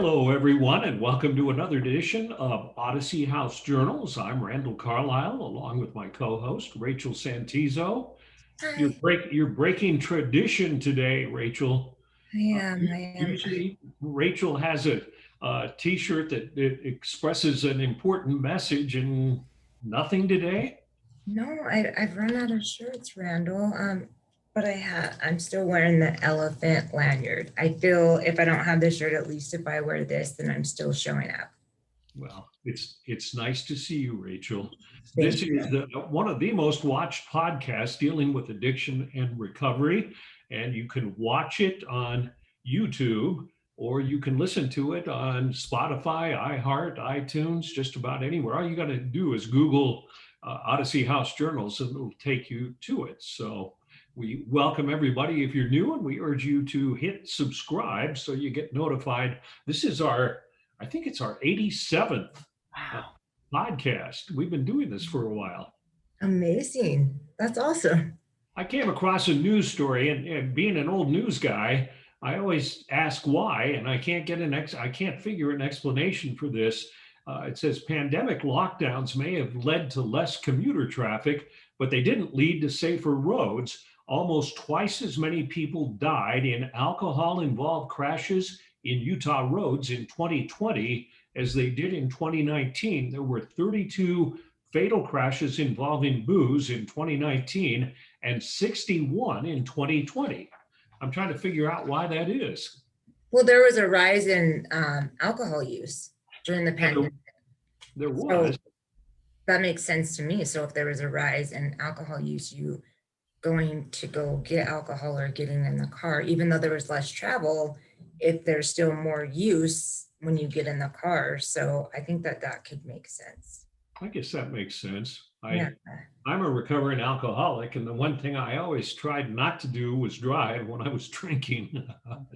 Hello, everyone, and welcome to another edition of Odyssey House Journals. I'm Randall Carlisle, along with my co-host Rachel Santizo. You're Hi. you're breaking tradition today, Rachel. I am. I am. Usually, Rachel has a T-shirt that expresses an important message, and nothing today. No, I've run out of shirts, Randall. But I'm still wearing the elephant lanyard. I feel if I don't have this shirt, at least if I wear this, then I'm still showing up. Well, it's nice to see you, Rachel. This Thank is you. one of the most watched podcasts dealing with addiction and recovery, and you can watch it on YouTube or you can listen to it on Spotify, iHeart, iTunes, just about anywhere. All you got to do is Google Odyssey House Journals, and it'll take you to it. So we welcome everybody if you're new, and we urge you to hit subscribe so you get notified. This is I think it's our 87th uh, Wow. podcast. We've been doing this for a while. Amazing. That's awesome. I came across a news story, and being an old news guy, I always ask why, and I can't figure an explanation for this. It says pandemic lockdowns may have led to less commuter traffic, but they didn't lead to safer roads. Almost twice as many people died in alcohol-involved crashes in Utah roads in 2020 as they did in 2019. There were 32 fatal crashes involving booze in 2019 and 61 in 2020. I'm trying to figure out why that is. Well, there was a rise in alcohol use during the Yeah, pandemic. there was. So that makes sense to me. So if there was a rise in alcohol use, you going to go get alcohol or getting in the car, even though there was less travel, if there's still more use when you get in the car. So I think that could make sense. I guess that makes sense. Yeah. I'm a recovering alcoholic, and the one thing I always tried not to do was drive when I was drinking.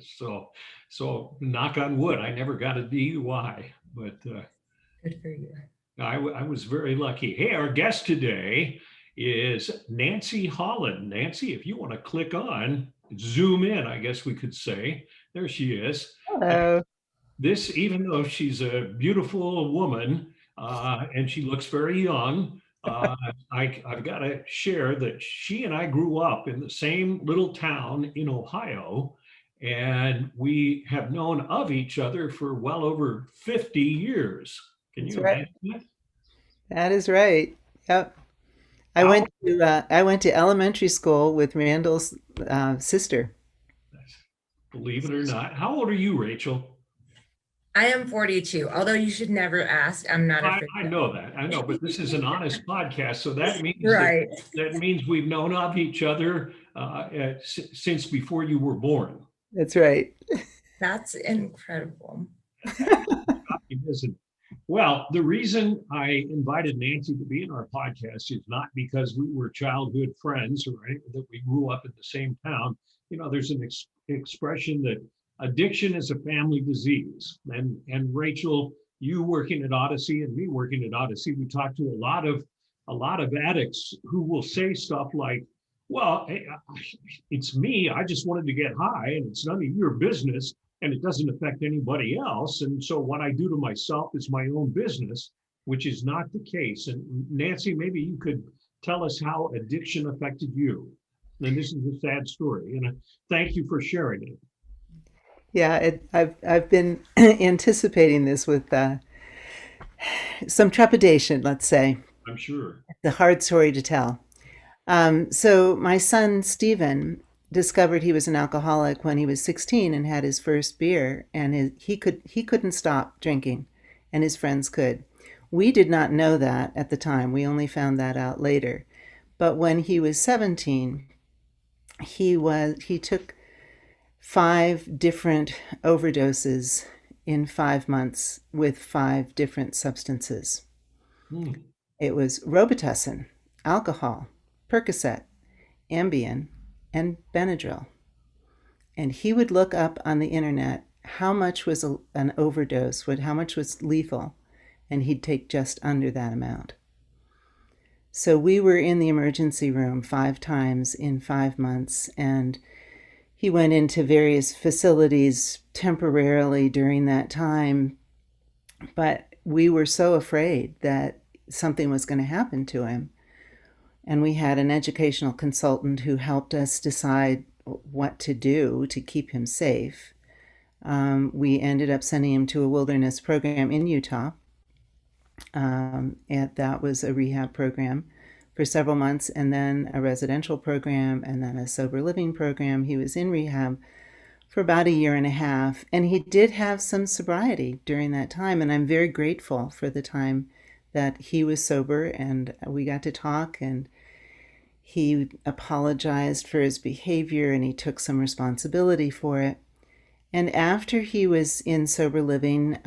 So knock on wood, I never got a DUI, but Good for you. I was very lucky. Hey, our guest today is Nancy Holland. Nancy, if you want to click on, zoom in, I guess we could say. There she is. Hello. This, even though she's a beautiful woman and she looks very young, I've got to share that she and I grew up in the same little town in Ohio, and we have known of each other for well over 50 years. Can That's you right. imagine that? That is right. Yep. How, I went to elementary school with Randall's sister. believe it or not, how old are you, Rachel? I am 42, although you should never ask. I'm not afraid I to. know that. I know, but this is an honest podcast, so Right. that means we've known of each other since before you were born. That's right. That's incredible. It isn't. Well, the reason I invited Nancy to be in our podcast is not because we were childhood friends or that we grew up in the same town. You know, there's an expression that addiction is a family disease. And Rachel, you working at Odyssey and me working at Odyssey, we talk to a lot of addicts who will say stuff like, well, hey, it's me. I just wanted to get high and it's none of your business and it doesn't affect anybody else. And so what I do to myself is my own business, which is not the case. And Nancy, maybe you could tell us how addiction affected you. And this is a sad story. And thank you for sharing it. Yeah, I've been anticipating this with some trepidation, let's say. I'm sure. The hard story to tell. So my son Stephen discovered he was an alcoholic when he was 16 and had his first beer, and he couldn't stop drinking, and his friends could. We did not know that at the time. We only found that out later. But when he was 17, he took 5 different overdoses in 5 months with 5 different substances. Hmm. It was Robitussin, alcohol, Percocet, Ambien, and Benadryl. And he would look up on the internet how much was an overdose, how much was lethal, and he'd take just under that amount. So we were in the emergency room 5 times in 5 months, and He went into various facilities temporarily during that time, but we were so afraid that something was going to happen to him. And we had an educational consultant who helped us decide what to do to keep him safe. We ended up sending him to a wilderness program in Utah. And that was a rehab program for several months, and then a residential program, and then a sober living program. He was in rehab for about a year and a half, and he did have some sobriety during that time. And I'm very grateful for the time that he was sober and we got to talk, and he apologized for his behavior and he took some responsibility for it. And after he was in sober living,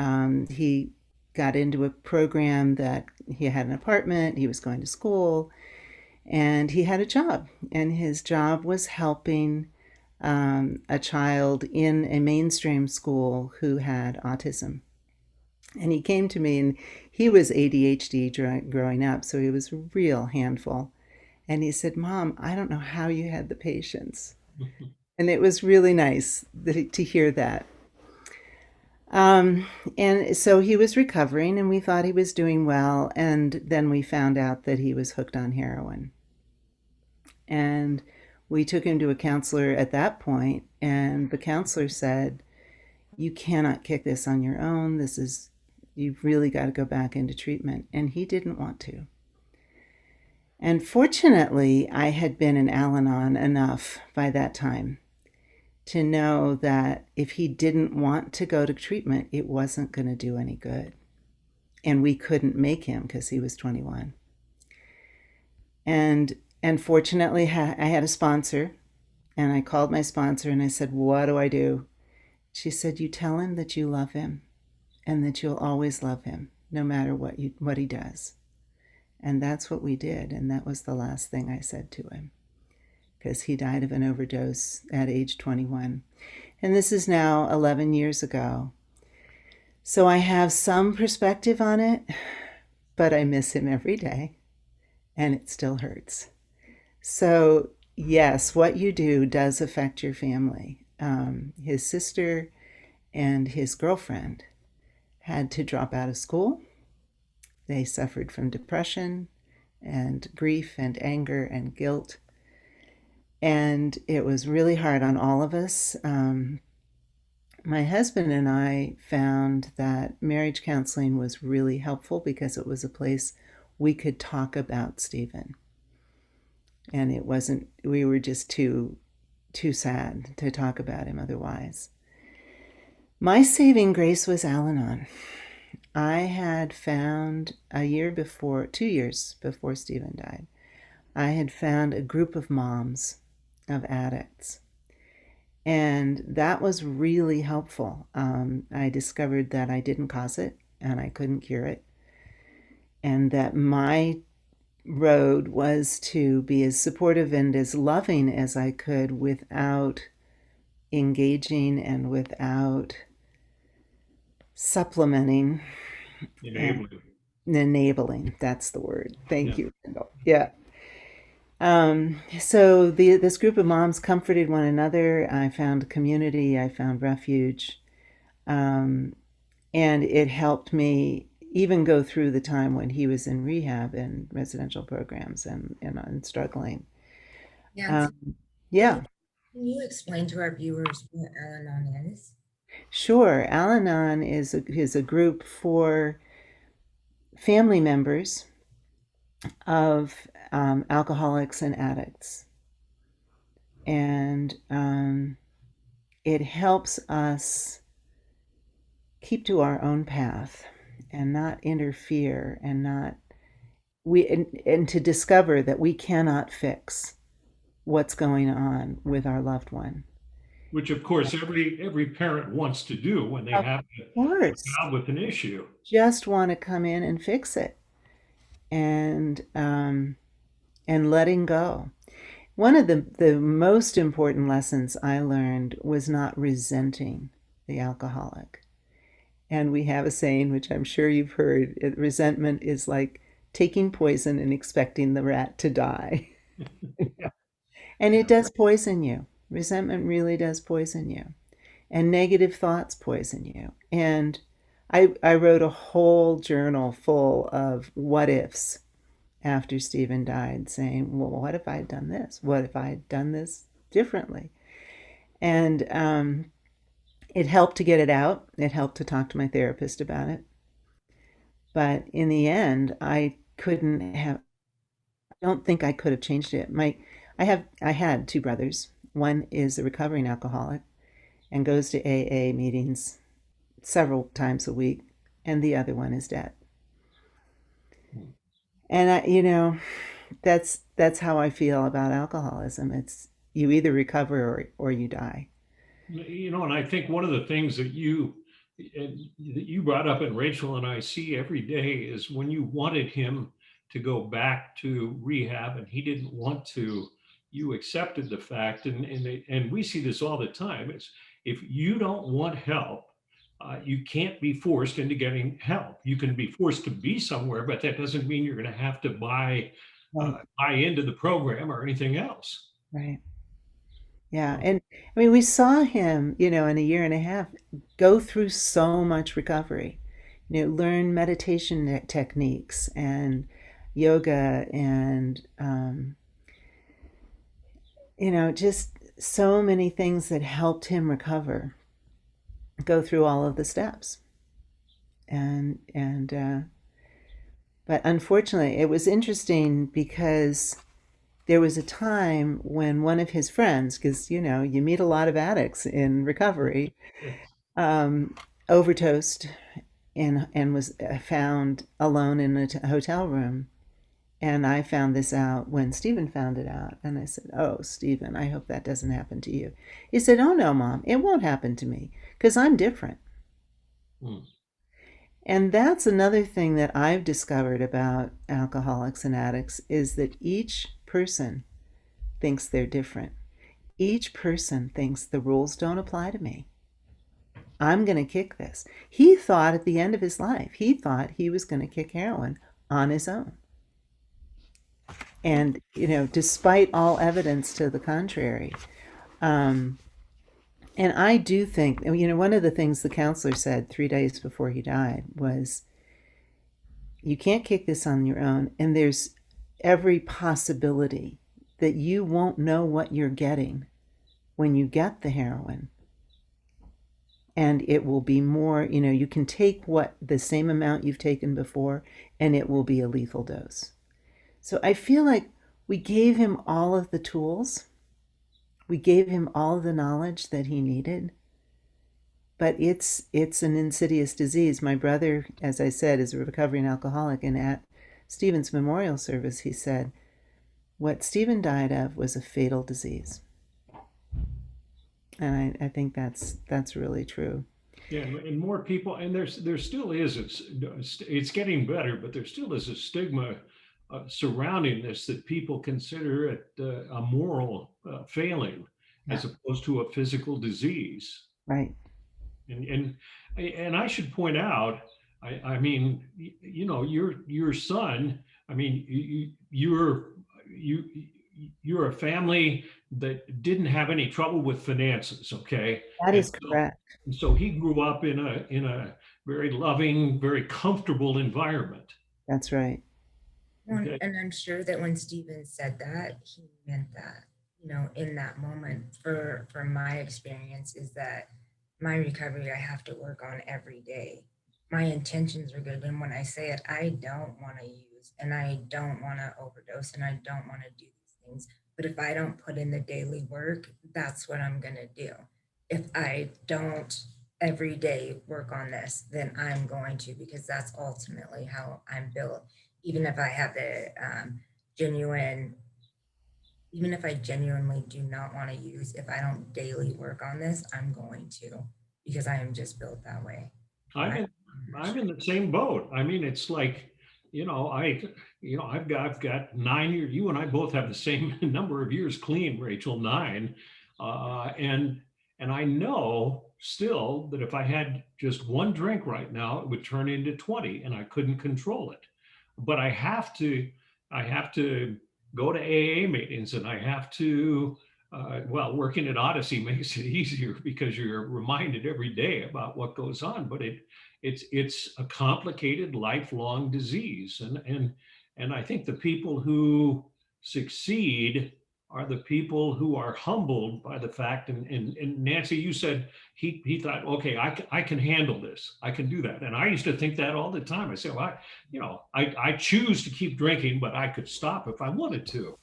he got into a program that he had an apartment, he was going to school, and he had a job. And his job was helping a child in a mainstream school who had autism. And he came to me, and he was ADHD growing up, so he was a real handful. And he said, "Mom, I don't know how you had the patience." And it was really nice to hear that. And so he was recovering, and we thought he was doing well. And then we found out that he was hooked on heroin. And we took him to a counselor at that point, and the counselor said, "You cannot kick this on your own. You've really got to go back into treatment." And he didn't want to. And fortunately, I had been in Al-Anon enough by that time to know that if he didn't want to go to treatment, it wasn't going to do any good. And we couldn't make him because he was 21. And fortunately, I had a sponsor, and I called my sponsor and I said, "What do I do?" She said, "You tell him that you love him and that you'll always love him, no matter what he does." And that's what we did. And that was the last thing I said to him, because he died of an overdose at age 21. And this is now 11 years ago. So I have some perspective on it, but I miss him every day, and it still hurts. So yes, what you do does affect your family. His sister and his girlfriend had to drop out of school. They suffered from depression and grief and anger and guilt. And it was really hard on all of us. My husband and I found that marriage counseling was really helpful because it was a place we could talk about Stephen. And we were just too sad to talk about him otherwise. My saving grace was Al-Anon. I had found 2 years before Stephen died, I had found a group of moms of addicts. And that was really helpful. I discovered that I didn't cause it and I couldn't cure it. And that my road was to be as supportive and as loving as I could without engaging and without supplementing. Enabling, that's the word. Thank you, Kendall. Yeah. So this group of moms comforted one another. I found community, I found refuge, and it helped me even go through the time when he was in rehab and residential programs and struggling. Yeah. Yeah. Can you explain to our viewers what Al-Anon is? Sure. Al-Anon is a group for family members of alcoholics and addicts. And it helps us keep to our own path and not interfere and to discover that we cannot fix what's going on with our loved one. Which, of course, every parent wants to do when they have a child with an issue. Just want to come in and fix it, and letting go. One of the most important lessons I learned was not resenting the alcoholic. And we have a saying, which I'm sure you've heard, resentment is like taking poison and expecting the rat to die. And it does poison you. Resentment really does poison you, and negative thoughts poison you. And I wrote a whole journal full of what ifs after Stephen died, saying, well, what if I had done this? What if I had done this differently? And it helped to get it out. It helped to talk to my therapist about it. But in the end, I don't think I could have changed it. I had two brothers. One is a recovering alcoholic and goes to AA meetings several times a week, and the other one is dead. And that's how I feel about alcoholism. It's you either recover or you die. And I think one of the things that you brought up and Rachel and I see every day is when you wanted him to go back to rehab and he didn't want to, you accepted the fact, and we see this all the time, is if you don't want help, you can't be forced into getting help. You can be forced to be somewhere, but that doesn't mean you're going to have to Right, buy into the program or anything else. right. Yeah. And I mean, we saw him, in a year and a half go through so much recovery, learn meditation techniques and yoga and, just so many things that helped him recover, go through all of the steps. But unfortunately, it was interesting because there was a time when one of his friends, because you meet a lot of addicts in recovery, um, overdosed and was found alone in a hotel room. And I found this out when Stephen found it out. And I said, "Oh, Stephen, I hope that doesn't happen to you." He said, "Oh, no, Mom, it won't happen to me because I'm different." Hmm. And that's another thing that I've discovered about alcoholics and addicts is that each person thinks they're different. Each person thinks the rules don't apply to me. I'm going to kick this. He thought at the end of his life, he thought he was going to kick heroin on his own. And, despite all evidence to the contrary, and I do think, one of the things the counselor said 3 days before he died was, you can't kick this on your own, and there's every possibility that you won't know what you're getting when you get the heroin. And it will be more, you can take the same amount you've taken before, and it will be a lethal dose. So I feel like we gave him all of the tools. We gave him all of the knowledge that he needed. But it's an insidious disease. My brother, as I said, is a recovering alcoholic, and at Stephen's memorial service, he said, what Stephen died of was a fatal disease. And I think that's really true. Yeah, and more people, and there still is, it's getting better, but there still is a stigma surrounding this that people consider it a moral failing as opposed to a physical disease. Right. And I should point out, I mean, your son. I mean, you're a family that didn't have any trouble with finances, okay? That And is correct. so he grew up in a very loving, very comfortable environment. That's right. Okay. And I'm sure that when Stephen said that, he meant that, in that moment. For my experience is that my recovery, I have to work on every day. My intentions are good. And when I say it, I don't want to use and I don't want to overdose and I don't want to do these things. But if I don't put in the daily work, that's what I'm going to do. If I don't every day work on this, then I'm going to, because that's ultimately how I'm built. Even if I have the genuine, even if I genuinely do not want to use, if I don't daily work on this, I'm going to, because I am just built that way. I'm in the same boat. I mean, it's like, I've got 9 years. You and I both have the same number of years clean, Rachel, 9. And I know still that if I had just one drink right now, it would turn into 20 and I couldn't control it. But I have to go to AA meetings and I have to well, working at Odyssey makes it easier because you're reminded every day about what goes on, but it's a complicated lifelong disease. And I think the people who succeed are the people who are humbled by the fact, and Nancy, you said he thought, okay, I can handle this. I can do that. And I used to think that all the time. I said, well, I choose to keep drinking, but I could stop if I wanted to.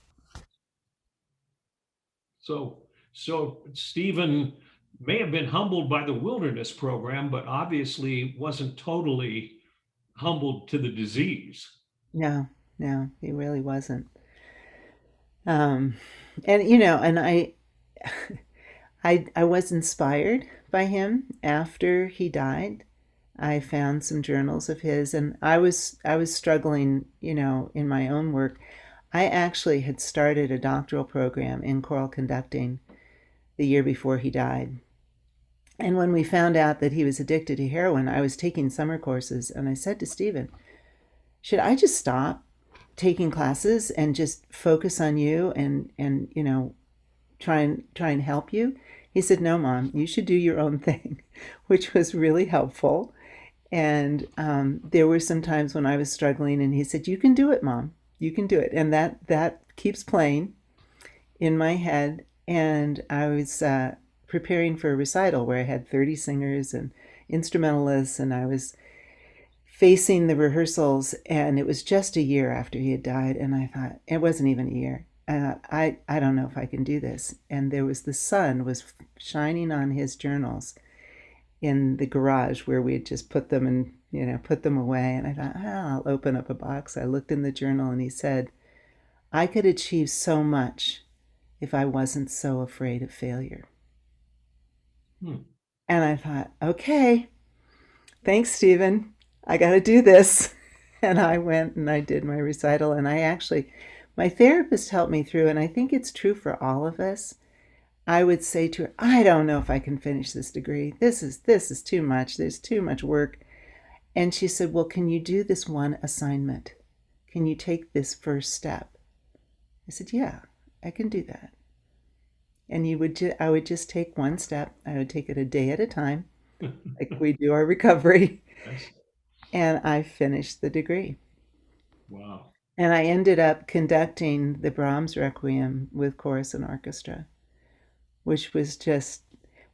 So Stephen may have been humbled by the wilderness program, but obviously wasn't totally humbled to the disease. No, no, he really wasn't. Um, and you know, and I was inspired by him after he died. I found some journals of his, and I was struggling, you know, in my own work. I actually had started a doctoral program in choral conducting the year before he died. And when we found out that he was addicted to heroin, I was taking summer courses, and I said to Stephen, should I just stop taking classes and just focus on you and you know, try and help you? He said, no, Mom, you should do your own thing, which was really helpful. And there were some times when I was struggling, and he said, you can do it, Mom, you can do it. And that keeps playing in my head. And I was preparing for a recital where I had 30 singers and instrumentalists, and I was facing the rehearsals, and it was just a year after he had died. And I thought, it wasn't even a year. I don't know if I can do this. And there was the sun was shining on his journals in the garage where we had just put them and, you know, put them away. And I thought, I'll open up a box. I looked in the journal, and he said, I could achieve so much if I wasn't so afraid of failure. Hmm. And I thought, okay, thanks, Stephen. I got to do this. And I went and I did my recital. And my therapist helped me through, and I think it's true for all of us. I would say to her, I don't know if I can finish this degree. This is too much. There's too much work. And she said, well, can you do this one assignment? Can you take this first step? I said, yeah, I can do that. And I would just take one step. I would take it a day at a time, like we do our recovery. Yes. And I finished the degree. Wow. And I ended up conducting the Brahms Requiem with chorus and orchestra, which was just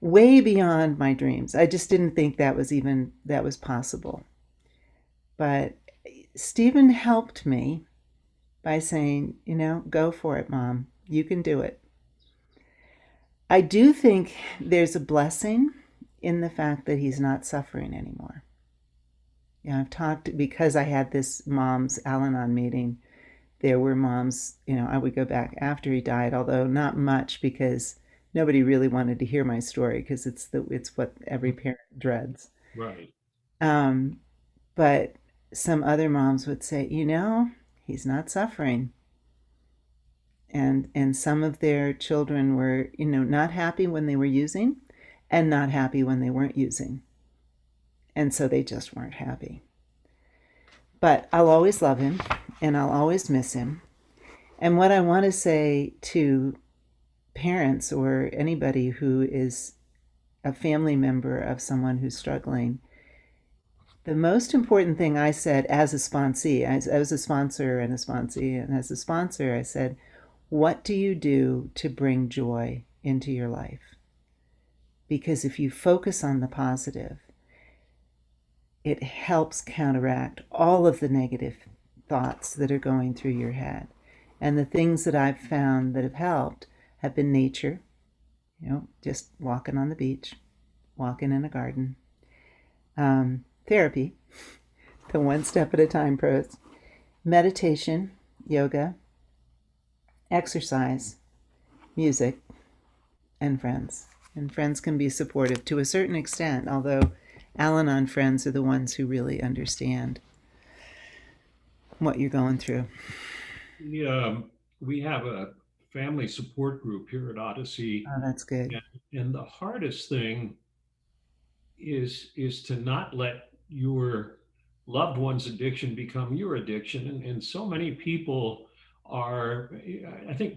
way beyond my dreams. I just didn't think that was possible. But Stephen helped me by saying, you know, go for it, Mom. You can do it. I do think there's a blessing in the fact that he's not suffering anymore. Yeah, I've talked because I had this mom's Al-Anon meeting. There were moms, you know, I would go back after he died, although not much because nobody really wanted to hear my story because it's what every parent dreads. Right. Um, but some other moms would say, you know, he's not suffering. And some of their children were, you know, not happy when they were using and not happy when they weren't using. And so they just weren't happy. But I'll always love him and I'll always miss him. And what I want to say to parents or anybody who is a family member of someone who's struggling, the most important thing I said as a sponsee, I was a sponsor and a sponsee, and as a sponsor, I said, what do you do to bring joy into your life? Because if you focus on the positive, it helps counteract all of the negative thoughts that are going through your head. And the things that I've found that have helped have been nature, you know, just walking on the beach, walking in a garden, therapy, the one step at a time pros, meditation, yoga, exercise, music, and friends. And friends can be supportive to a certain extent, although Al-Anon friends are the ones who really understand what you're going through. We have a family support group here at Odyssey, Oh, that's good. and the hardest thing is to not let your loved one's addiction become your addiction. And so many people are, I think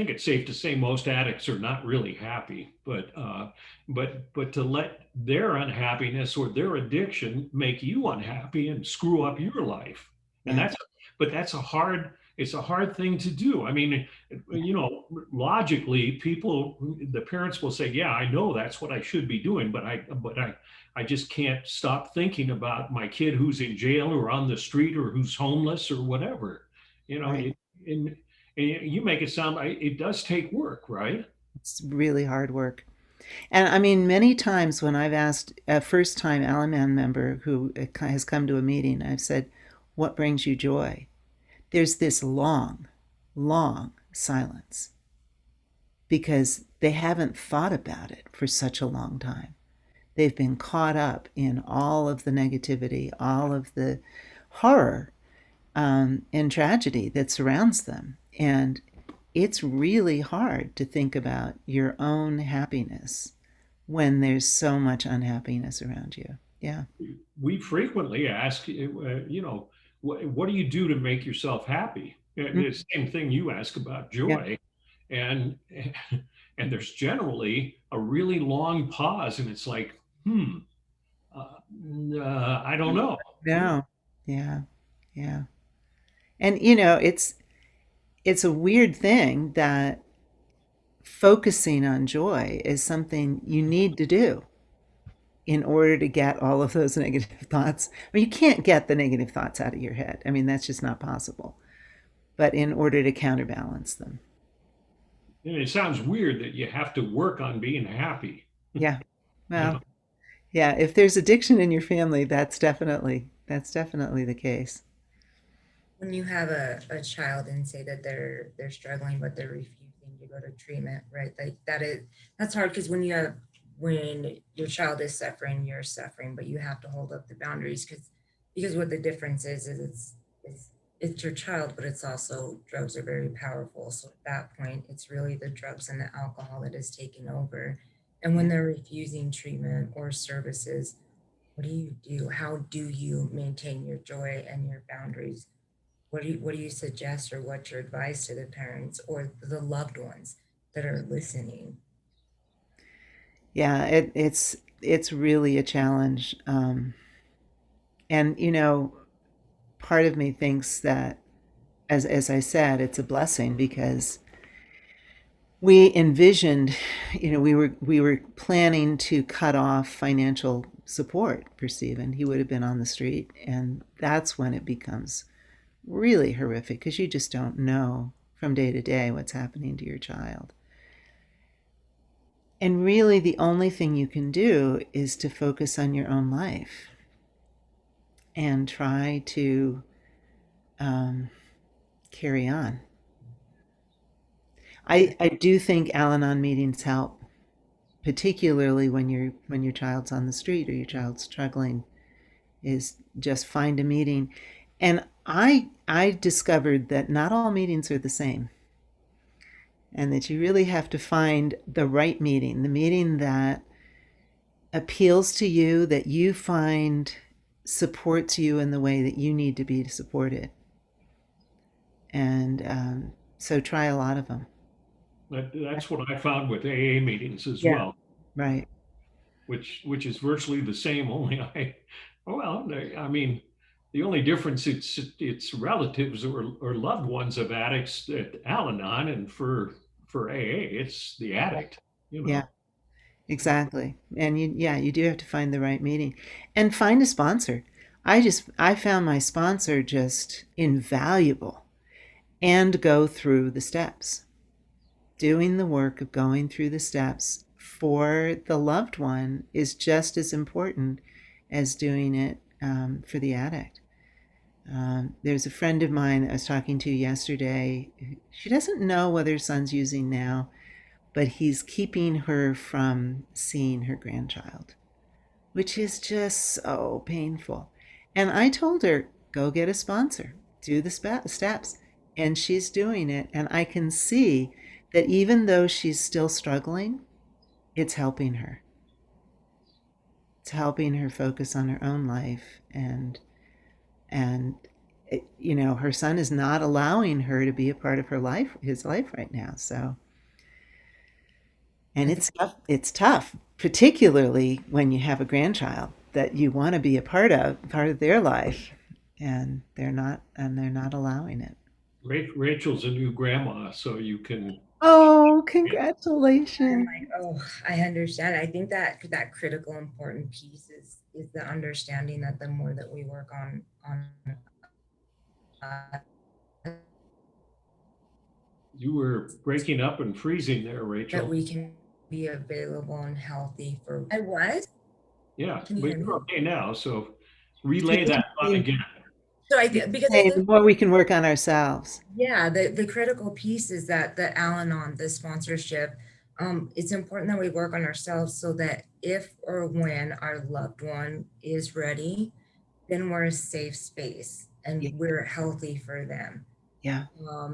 it's safe to say most addicts are not really happy, but to let their unhappiness or their addiction make you unhappy and screw up your life. And Yeah. that's a hard, it's a hard thing to do. I mean, logically, the parents will say, yeah, I know that's what I should be doing, I just can't stop thinking about my kid who's in jail or on the street or who's homeless or whatever. You know, Right. it, and, and you make it sound like it does take work, right? It's really hard work. And I mean, many times when I've asked a first time Al Anon member who has come to a meeting, I've said, what brings you joy? There's this long, long silence because they haven't thought about it for such a long time. They've been caught up in all of the negativity, all of the horror and tragedy that surrounds them. And it's really hard to think about your own happiness when there's so much unhappiness around you. Yeah. We frequently ask, what do you do to make yourself happy? And Mm. the same thing you ask about Yeah. joy, and and there's generally a really long pause, and it's like, uh, I don't know. No. Yeah. Yeah. And it's a weird thing that focusing on joy is something you need to do in order to get all of those negative thoughts. I mean, you can't get the negative thoughts out of your head. I mean, that's just not possible. But in order to counterbalance them. And it sounds weird that you have to work on being happy. Yeah. You Well, know, yeah, if there's addiction in your family, that's definitely the case. When you have a child and say that they're struggling, but they're refusing to go to treatment, right? Like that's hard because when your child is suffering, you're suffering, but you have to hold up the boundaries because what the difference is it's your child, but it's also drugs are very powerful. So at that point, it's really the drugs and the alcohol that is taking over. And when Yeah. they're refusing treatment or services, what do you do? How do you maintain your joy and your boundaries? What do you suggest, or what's your advice to the parents or the loved ones that are listening? Yeah, it's really a challenge. And part of me thinks that as I said, it's a blessing because we envisioned, we were planning to cut off financial support for Stephen. He would have been on the street, and that's when it becomes really horrific because you just don't know from day to day what's happening to your child. And really, the only thing you can do is to focus on your own life and try to um, carry on. I do think Al-Anon meetings help, particularly when your child's on the street or your child's struggling. Is just find a meeting, and I discovered that not all meetings are the same, and that you really have to find the right meeting, the meeting that appeals to you, that you find supports you in the way that you need to be supported. And so try a lot of them. that's what I found with AA meetings as Yeah. well, Right. which is virtually the same. Only I mean, the only difference it's relatives or loved ones of addicts at Al-Anon, and for AA, it's the addict. You Yeah, know, exactly. And you do have to find the right meeting and find a sponsor. I found my sponsor just invaluable, and go through the steps. Doing the work of going through the steps for the loved one is just as important as doing it for the addict. There's a friend of mine I was talking to yesterday. She doesn't know what her son's using now, but he's keeping her from seeing her grandchild, which is just so painful. And I told her, go get a sponsor, do the steps. And she's doing it. And I can see that even though she's still struggling, it's helping her. It's helping her focus on her own life and her son is not allowing her to be a part of his life right now. So, and I think it's tough. It's tough, particularly when you have a grandchild that you want to be a part of their life, and they're not allowing it. Rachel's a new grandma, so you can. Oh, I'm congratulations. like, oh, I understand. I think that that critical important piece is the understanding that the more that we work on uh, You were breaking up and freezing there, that Rachel. we can be available and healthy for. I was. Yeah, Can you but hear you're me? okay now. So She relay was that thought saying, again. So I she think was because I saying the think more we can work on ourselves. yeah, the critical piece is that the Al-Anon, the sponsorship, it's important that we work on ourselves so that if or when our loved one is ready, then we're a safe space Yeah, and we're healthy for them. yeah,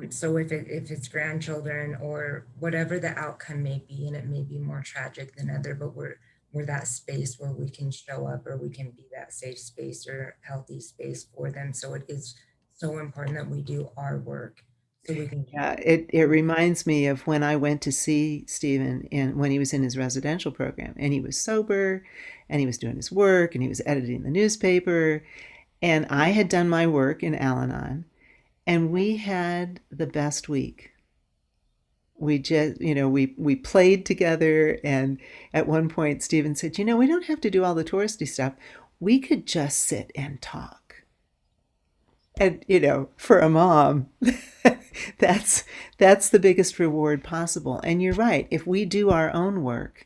So if it's grandchildren or whatever the outcome may be, and it may be more tragic than other, but we're that space where we can show up or we can be that safe space or healthy space for them. So it is so important that we do our work so we can yeah. It reminds me of when I went to see Stephen when he was in his residential program, and he was sober, and he was doing his work, and he was editing the newspaper, and I had done my work in Al-Anon, and we had the best week. We just, we played together, and at one point Stephen said, we don't have to do all the touristy stuff. We could just sit and talk. And for a mom, that's that's the biggest reward possible. And you're right. If we do our own work,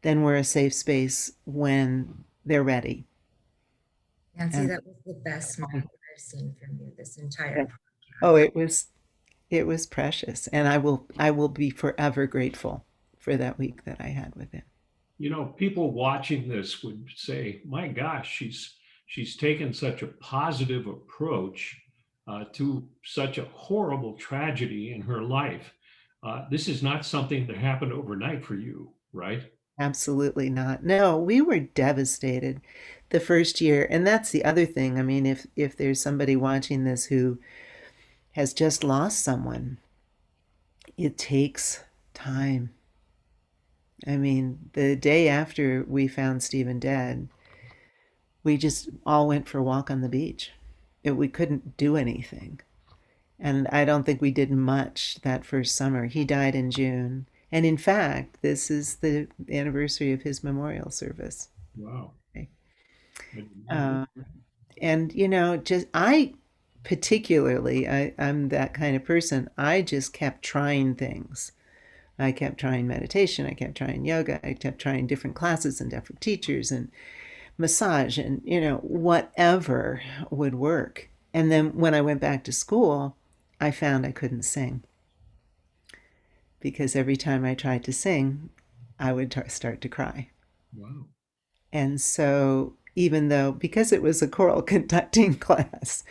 then we're a safe space when they're ready. Nancy, And that was the best smile I've seen from you this entire yeah. podcast. Oh, it was precious, and I will be forever grateful for that week that I had with him. People watching this would say, "My gosh, she's taken such a positive approach to such a horrible tragedy in her life. This is not something that happened overnight for you, right?" Absolutely not. No, we were devastated the first year, and that's the other thing. I mean, if there's somebody watching this who has just lost someone, it takes time. I mean, the day after we found Stephen dead, we just all went for a walk on the beach. We couldn't do anything. And I don't think we did much that first summer. He died in June. And in fact, this is the anniversary of his memorial service. Wow. Okay. I did not know. Um, and, just I'm that kind of person. I just kept trying things. I kept trying meditation. I kept trying yoga. I kept trying different classes and different teachers and massage and, whatever would work. And then when I went back to school, I found I couldn't sing because every time I tried to sing, I would start to cry. Wow. And so, even though, because it was a choral conducting class,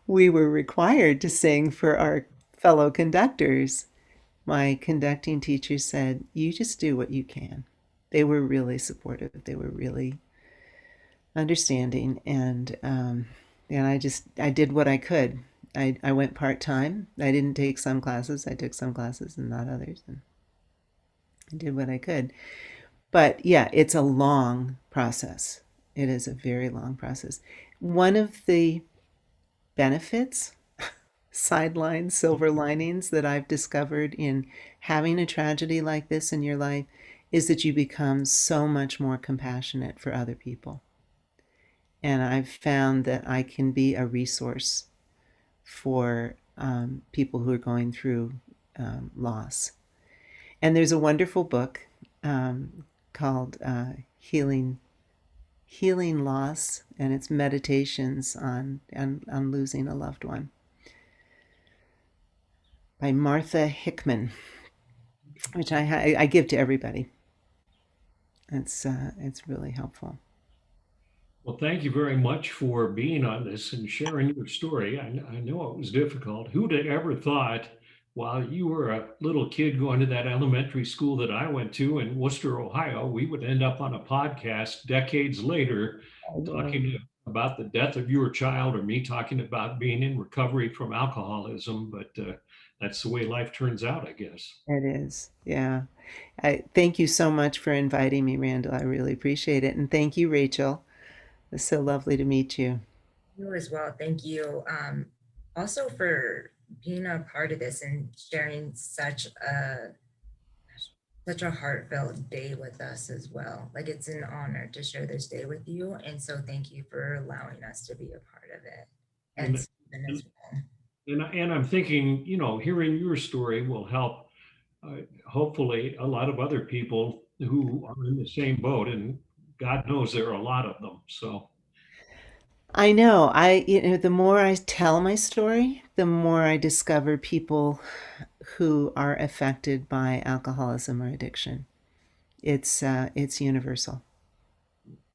we were required to sing for our fellow conductors, my conducting teacher said, "You just do what you can." They were really supportive. They were really understanding. And I did what I could. I went part time. I didn't take some classes. I took some classes and not others. And I did what I could. But yeah, it's a long process. It is a very long process. One of the benefits, sidelines, silver linings that I've discovered in having a tragedy like this in your life is that you become so much more compassionate for other people. And I've found that I can be a resource for people who are going through loss. And there's a wonderful book called Healing Loss, and it's meditations on losing a loved one by Martha Hickman, which I give to everybody. It's really helpful. Well, thank you very much for being on this and sharing your story. I know it was difficult. Who'd have ever thought while you were a little kid going to that elementary school that I went to in Worcester, Ohio, we would end up on a podcast decades later I know. talking about the death of your child or me talking about being in recovery from alcoholism, but that's the way life turns out, I guess. It is. Yeah. I thank you so much for inviting me, Randall. I really appreciate it. And thank you, Rachel. It's so lovely to meet you. You as well. Thank you. Also for being a part of this and sharing such a heartfelt day with us as well. Like it's an honor to share this day with you. And so thank you for allowing us to be a part of it. And And, Stephen and, as well. and I'm thinking, hearing your story will help, hopefully, a lot of other people who are in the same boat. And God knows there are a lot of them. So, I know. The more I tell my story, the more I discover people who are affected by alcoholism or addiction. It's universal.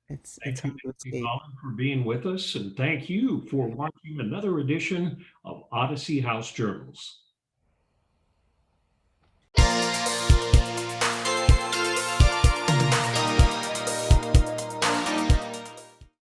It's thank you, hard to Nancy escape. Holland, for being with us. And thank you for watching another edition of Odyssey House Journals.